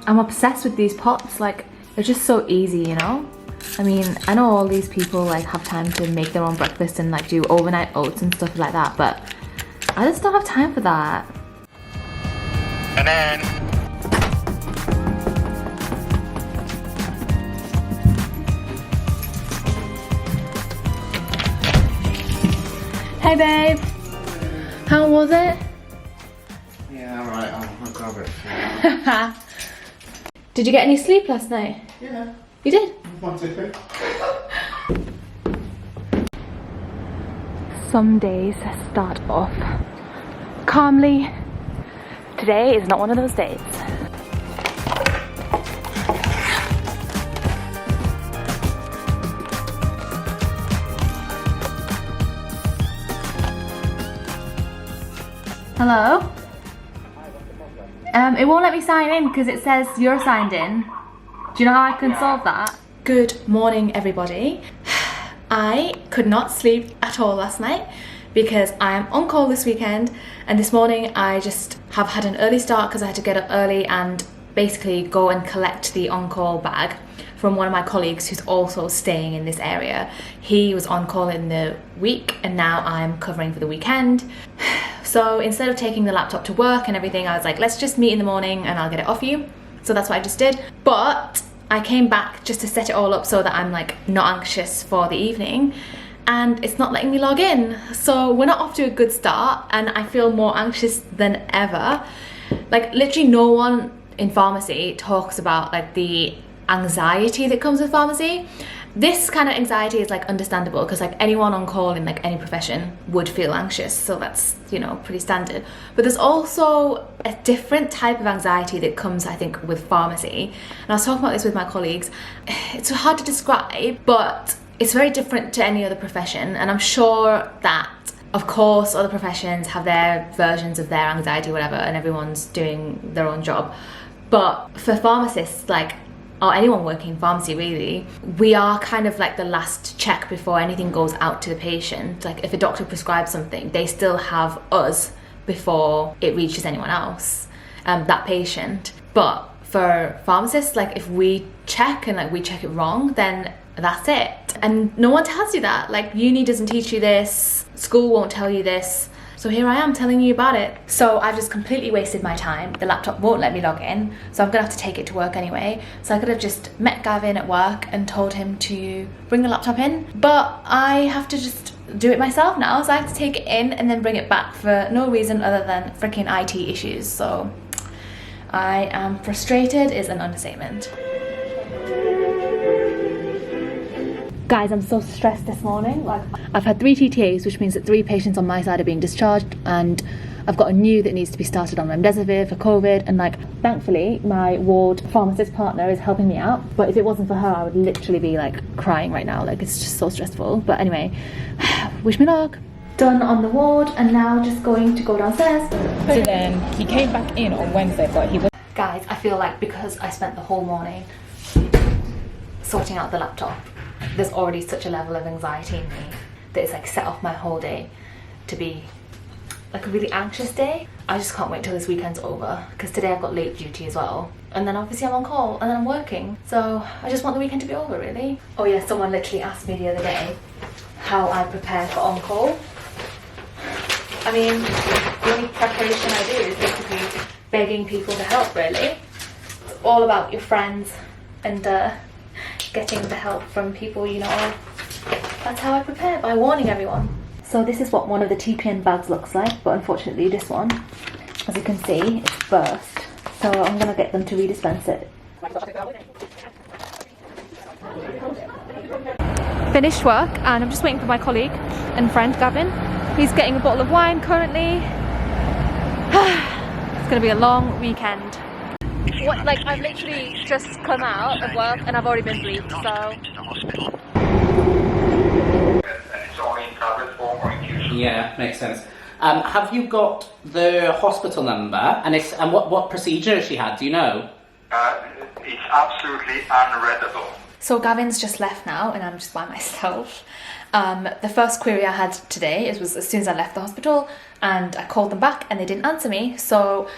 I'm obsessed with these pots. Like, they're just so easy, you know? I mean, I know all these people like have time to make their own breakfast and like do overnight oats and stuff like that, but I just don't have time for that. And then Hey babe, how was it? Yeah, alright, I'll grab it for you. Did you get any sleep last night? Yeah. You did? One, two, three. Some days start off calmly. Today is not one of those days. Hello? It won't let me sign in because it says you're signed in. Do you know how I can solve that? Good morning, everybody. I could not sleep at all last night because I am on call this weekend, and this morning I just have had an early start because I had to get up early and basically go and collect the on-call bag from one of my colleagues who's also staying in this area. He was on call in the week and now I'm covering for the weekend. So instead of taking the laptop to work and everything, I was like, let's just meet in the morning and I'll get it off you. So that's what I just did. But I came back just to set it all up so that I'm like not anxious for the evening, and it's not letting me log in. So we're not off to a good start and I feel more anxious than ever. Like literally no one in pharmacy talks about like the anxiety that comes with pharmacy. This kind of anxiety is like understandable because like anyone on call in like any profession would feel anxious, so that's, you know, pretty standard. But there's also a different type of anxiety that comes, I think, with pharmacy, and I was talking about this with my colleagues. It's hard to describe, but it's very different to any other profession, and I'm sure that of course other professions have their versions of their anxiety, whatever, and everyone's doing their own job. But for pharmacists, like, or anyone working in pharmacy really, we are kind of like the last check before anything goes out to the patient. Like if a doctor prescribes something, they still have us before it reaches anyone else, that patient. But for pharmacists, like if we check and like we check it wrong, then that's it. And no one tells you that. Like uni doesn't teach you this, school won't tell you this. So here I am telling you about it. So I've just completely wasted my time. The laptop won't let me log in, so I'm gonna have to take it to work anyway. So I could have just met Gavin at work and told him to bring the laptop in, but I have to just do it myself now. So I have to take it in and then bring it back for no reason other than freaking IT issues. So I am frustrated is an understatement. Guys, I'm so stressed this morning. Like, I've had 3 TTAs, which means that 3 patients on my side are being discharged, and I've got a new that needs to be started on remdesivir for COVID, and like, thankfully, my ward pharmacist partner is helping me out, but if it wasn't for her, I would literally be like crying right now. Like, it's just so stressful. But anyway, wish me luck. Done on the ward, and now just going to go downstairs. So then he came back in on Wednesday, but he was... Guys, I feel like because I spent the whole morning sorting out the laptop, there's already such a level of anxiety in me that it's like set off my whole day to be like a really anxious day. I just can't wait till this weekend's over because today I've got late duty as well, and then obviously I'm on call and then I'm working, so I just want the weekend to be over really. Oh yeah, someone literally asked me the other day how I prepare for on call. I mean, the only preparation I do is basically begging people to help really. It's all about your friends and getting the help from people you know. That's how I prepare, by warning everyone. So this is what one of the TPN bags looks like, but unfortunately this one, as you can see, it's burst. So I'm gonna get them to redispense it. Finished work and I'm just waiting for my colleague and friend Gavin. He's getting a bottle of wine currently. It's gonna be a long weekend. What, like, I've literally just come out of work and I've already been briefed, so... Yeah, makes sense. Have you got the hospital number and what procedure she had? Do you know? it's absolutely unreadable. So Gavin's just left now and I'm just by myself. The first query I had today was as soon as I left the hospital, and I called them back and they didn't answer me. So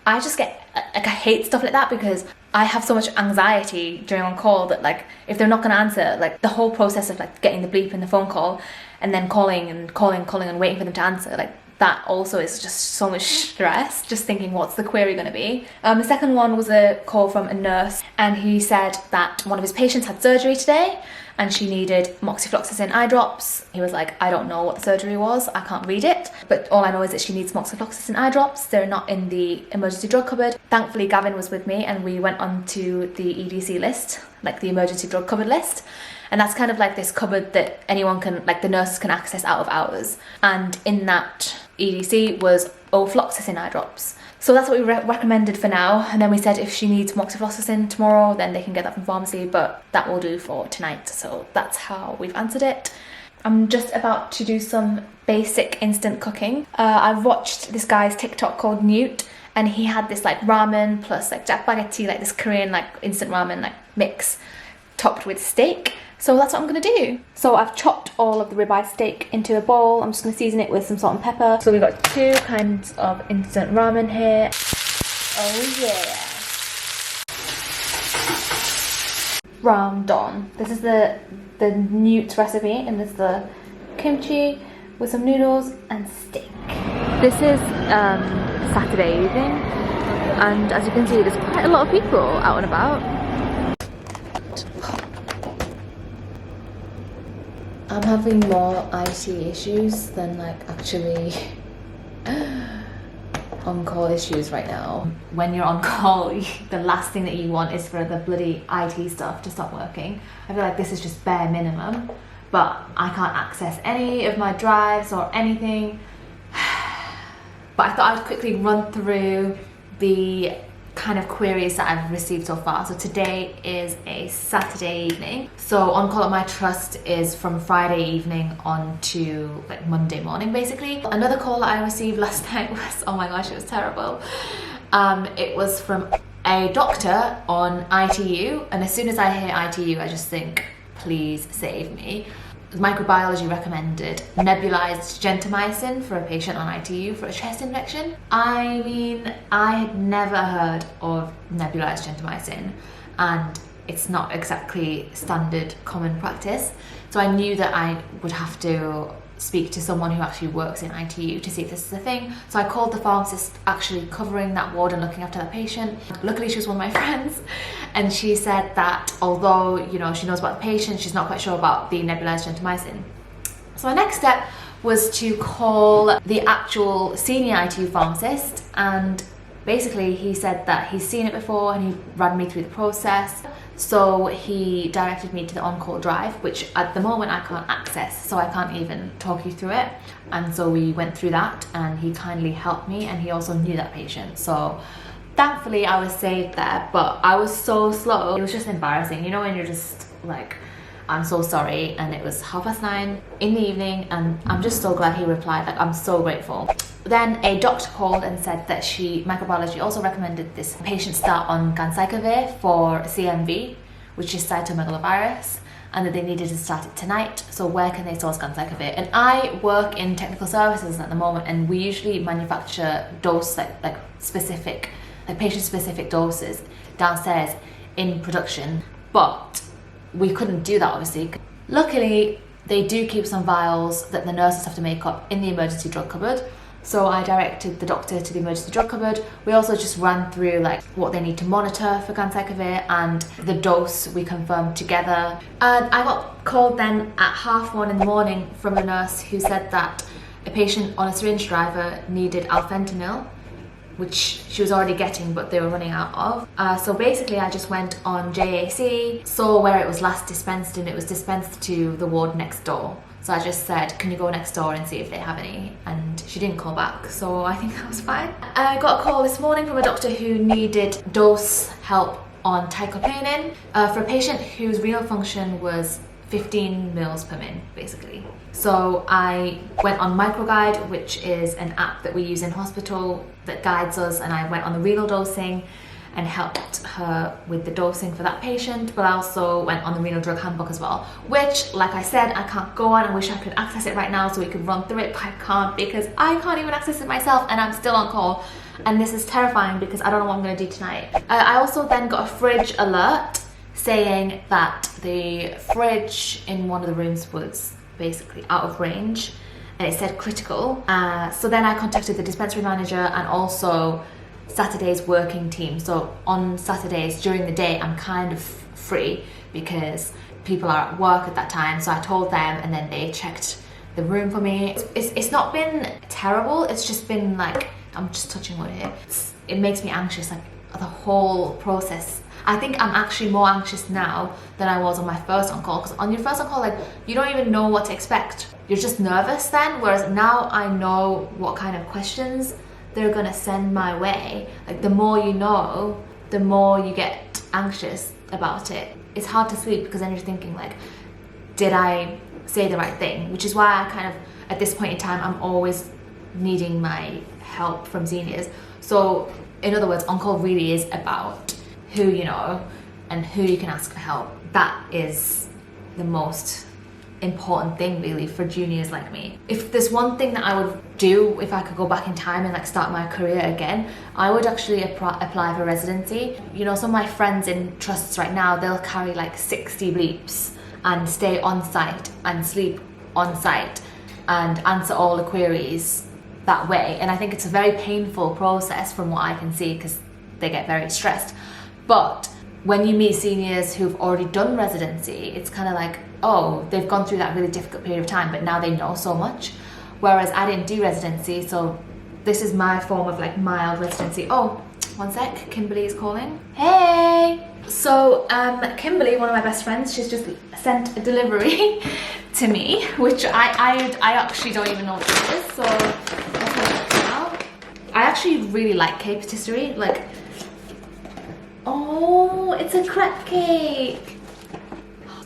I just get, like, I hate stuff like that because I have so much anxiety during on call that like if they're not going to answer, like the whole process of like getting the bleep in the phone call and then calling and waiting for them to answer, like that also is just so much stress, just thinking what's the query going to be. The second one was a call from a nurse, and he said that one of his patients had surgery today and she needed moxifloxacin eye drops. He was like, I don't know what the surgery was, I can't read it, but all I know is that she needs moxifloxacin eye drops. They're not in the emergency drug cupboard. Thankfully Gavin was with me and we went onto the EDC list, like the emergency drug cupboard list. And that's kind of like this cupboard that anyone can, like the nurses can access out of hours. And in that EDC was ofloxacin eye drops. So that's what we recommended for now. And then we said if she needs moxifloxacin tomorrow, then they can get that from pharmacy, but that will do for tonight. So that's how we've answered it. I'm just about to do some basic instant cooking. I've watched this guy's TikTok called Newt, and he had this like ramen plus like spaghetti, like this Korean like instant ramen like mix topped with steak. So that's what I'm gonna do. So I've chopped all of the ribeye steak into a bowl. I'm just gonna season it with some salt and pepper. So we've got 2 kinds of instant ramen here. Oh yeah. Ramdon. This is the Newt recipe, and this is the kimchi with some noodles and steak. This is Saturday evening, and as you can see, there's quite a lot of people out and about. I'm having more IT issues than like actually on-call issues right now. When you're on call, the last thing that you want is for the bloody IT stuff to stop working. I feel like this is just bare minimum, but I can't access any of my drives or anything. But I thought I'd quickly run through the kind of queries that I've received so far. So today is a Saturday evening. So on call at my trust is from Friday evening on to like Monday morning basically. Another call that I received last night was, oh my gosh, it was terrible. It was from a doctor on ITU, and as soon as I hear ITU I just think, please save me. Microbiology recommended nebulized gentamicin for a patient on ITU for a chest infection. I mean, I had never heard of nebulized gentamicin, and it's not exactly standard common practice. So I knew that I would have to speak to someone who actually works in ITU to see if this is a thing. So I called the pharmacist actually covering that ward and looking after that patient. Luckily she was one of my friends, and she said that although, you know, she knows about the patient, she's not quite sure about the nebulized gentamicin. So my next step was to call the actual senior ITU pharmacist, and basically he said that he's seen it before and he ran me through the process. So he directed me to the on-call drive, which at the moment I can't access, so I can't even talk you through it. And so we went through that and he kindly helped me, and he also knew that patient. So thankfully I was saved there, but I was so slow. It was just embarrassing, you know, when you're just like, I'm so sorry. And it was 9:30 in the evening, and I'm just so glad he replied. Like, I'm so grateful. Then a doctor called and said that microbiology also recommended this patient start on ganciclovir for CMV, which is cytomegalovirus, and that they needed to start it tonight. So where can they source ganciclovir? And I work in technical services at the moment, and we usually manufacture dose like specific, like patient specific doses downstairs in production, but we couldn't do that obviously. Luckily, they do keep some vials that the nurses have to make up in the emergency drug cupboard. So I directed the doctor to the emergency drug cupboard. We also just ran through like what they need to monitor for ganciclovir, and the dose we confirmed together. And I got called then at 1:30 in the morning from a nurse who said that a patient on a syringe driver needed alfentanil, which she was already getting but they were running out of. So basically I just went on JAC, saw where it was last dispensed, and it was dispensed to the ward next door. So I just said, can you go next door and see if they have any? And she didn't call back, so I think that was fine. I got a call this morning from a doctor who needed dose help on teicoplanin for a patient whose renal function was 15 mils per min, basically. So I went on Microguide, which is an app that we use in hospital that guides us, and I went on the renal dosing, and helped her with the dosing for that patient, but I also went on the renal drug handbook as well, which, like I said, I can't go on. I wish I could access it right now so we could run through it, but I can't because I can't even access it myself and I'm still on call. And this is terrifying because I don't know what I'm going to do tonight. I also then got a fridge alert saying that the fridge in one of the rooms was basically out of range and it said critical. So then I contacted the dispensary manager and also Saturday's working team. So on Saturdays during the day I'm kind of free because people are at work at that time, so I told them and then they checked the room for me. It's not been terrible, it's just been like, I'm just touching wood here, it makes me anxious, like the whole process. I think I'm actually more anxious now than I was on my first on-call, because on your first on-call, like, you don't even know what to expect. You're just nervous then, whereas now I know what kind of questions they're gonna send my way. Like, the more you know, the more you get anxious about it. It's hard to sleep because then you're thinking like, did I say the right thing? Which is why I kind of, at this point in time, I'm always needing my help from seniors. So in other words, on-call really is about who you know and who you can ask for help. That is the most important thing really for juniors like me. If there's one thing that I would do if I could go back in time and like start my career again, I would actually apply for residency. You know, some of my friends in trusts right now, they'll carry like 60 bleeps and stay on site and sleep on site and answer all the queries that way. And I think it's a very painful process from what I can see because they get very stressed. But when you meet seniors who've already done residency, it's kind of like, oh, they've gone through that really difficult period of time, but now they know so much. Whereas I didn't do residency, so this is my form of like mild residency. Oh, one sec, Kimberly is calling. Hey! So Kimberly, one of my best friends, she's just sent a delivery to me, which I actually don't even know what it is, so I'll tell you now. I actually really like cake patisserie, like, oh, it's a crepe cake.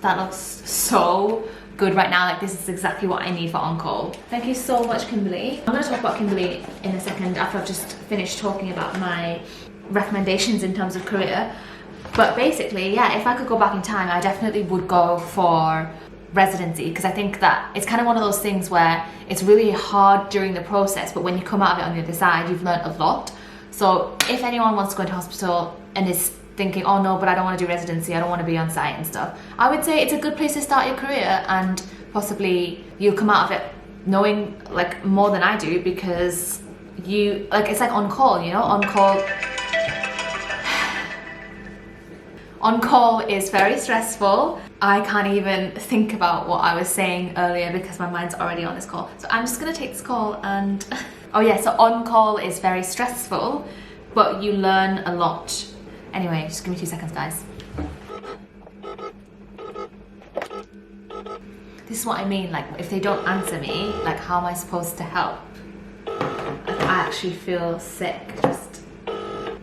That looks so good right now. Like, this is exactly what I need for on-call. Thank you so much, Kimberly. I'm going to talk about Kimberly in a second after I've just finished talking about my recommendations in terms of career. But basically, yeah, if I could go back in time, I definitely would go for residency, because I think that it's kind of one of those things where it's really hard during the process, but when you come out of it on the other side, you've learned a lot. So if anyone wants to go into hospital and is thinking, oh no, but I don't want to do residency, I don't want to be on site and stuff, I would say it's a good place to start your career, and possibly you'll come out of it knowing like more than I do, because you, like, it's like on-call, you know, on-call. On-call is very stressful. I can't even think about what I was saying earlier because my mind's already on this call. So I'm just gonna take this call and, oh yeah, so on-call is very stressful, but you learn a lot. Anyway, just give me 2 seconds, guys. This is what I mean, like, if they don't answer me, like, how am I supposed to help? Like, I actually feel sick, just.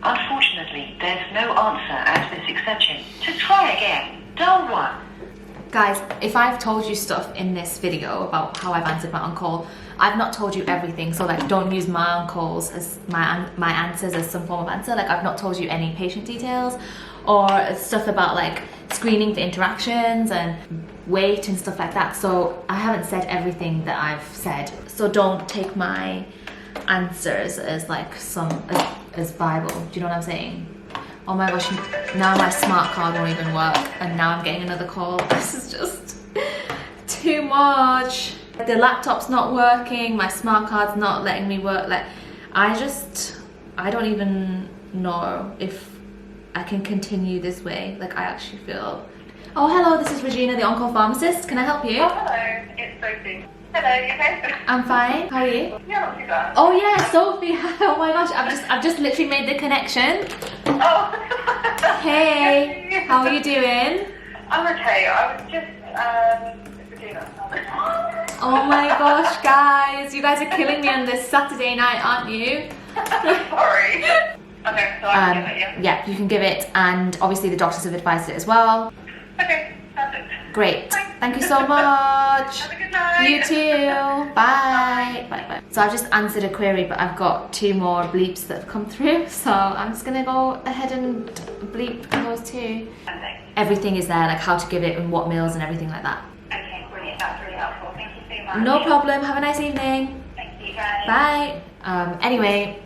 Unfortunately, there's no answer at this extension. To try again, dial 1. Guys, if I've told you stuff in this video about how I've answered my on-call, I've not told you everything, so like, don't use my on-calls as my answers as some form of answer. Like, I've not told you any patient details or stuff about like screening for interactions and weight and stuff like that. So I haven't said everything that I've said. So don't take my answers as like as Bible. Do you know what I'm saying? Oh my gosh, now my smart card won't even work and now I'm getting another call. This is just too much. The laptop's not working, my smart card's not letting me work. Like, I don't even know if I can continue this way. Like, I actually feel... Oh, hello, this is Regina, the on-call pharmacist. Can I help you? Oh, hello, it's Sophie. Hello, you okay? I'm fine. How are you? Yeah, not too bad. Oh yeah, Sophie. Oh my gosh, I've just literally made the connection. Oh. Hey, how are you doing? I'm okay. I was just Regina. Oh my gosh, guys, you guys are killing me on this Saturday night, aren't you? Sorry. Okay, so I can give it, yeah? Yeah, you can give it, and obviously the doctors have advised it as well. Okay, perfect. Great. Thank you so much. Have a good night. You too. Bye. Bye. Bye. So I've just answered a query, but I've got 2 more bleeps that have come through. So I'm just gonna go ahead and bleep those 2. Everything is there, like how to give it and what meals and everything like that. Okay, brilliant. That's really helpful. Thank you so much. No problem. Have a nice evening. Thank you, guys. Bye. Anyway,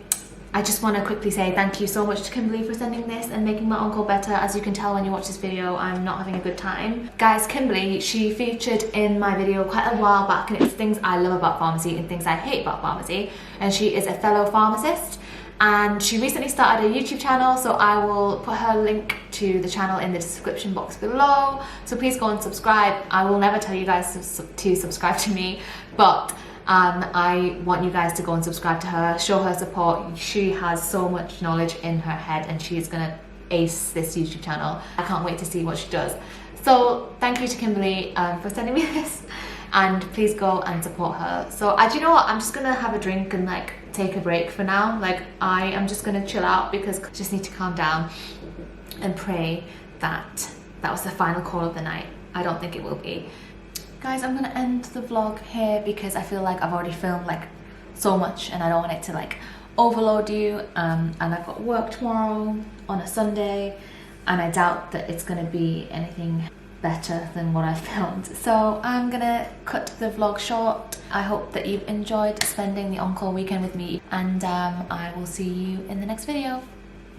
I just want to quickly say thank you so much to Kimberly for sending this and making my uncle better. As you can tell when you watch this video, I'm not having a good time. Guys, Kimberly, she featured in my video quite a while back, and it's things I love about pharmacy and things I hate about pharmacy. And she is a fellow pharmacist, and she recently started a YouTube channel, so I will put her link to the channel in the description box below. So please go and subscribe. I will never tell you guys to subscribe to me, but I want you guys to go and subscribe to her, show her support. She has so much knowledge in her head and she's gonna ace this YouTube channel. I can't wait to see what she does. So thank you to Kimberly for sending me this, and please go and support her. So do you know what, I'm just gonna have a drink and like take a break for now. Like I am just gonna chill out because I just need to calm down and pray that that was the final call of the night. I don't think it will be. Guys, I'm gonna end the vlog here because I feel like I've already filmed like so much and I don't want it to like overload you, and I've got work tomorrow on a Sunday and I doubt that it's gonna be anything better than what I filmed. So I'm gonna cut the vlog short. I hope that you've enjoyed spending the on-call weekend with me, and I will see you in the next video.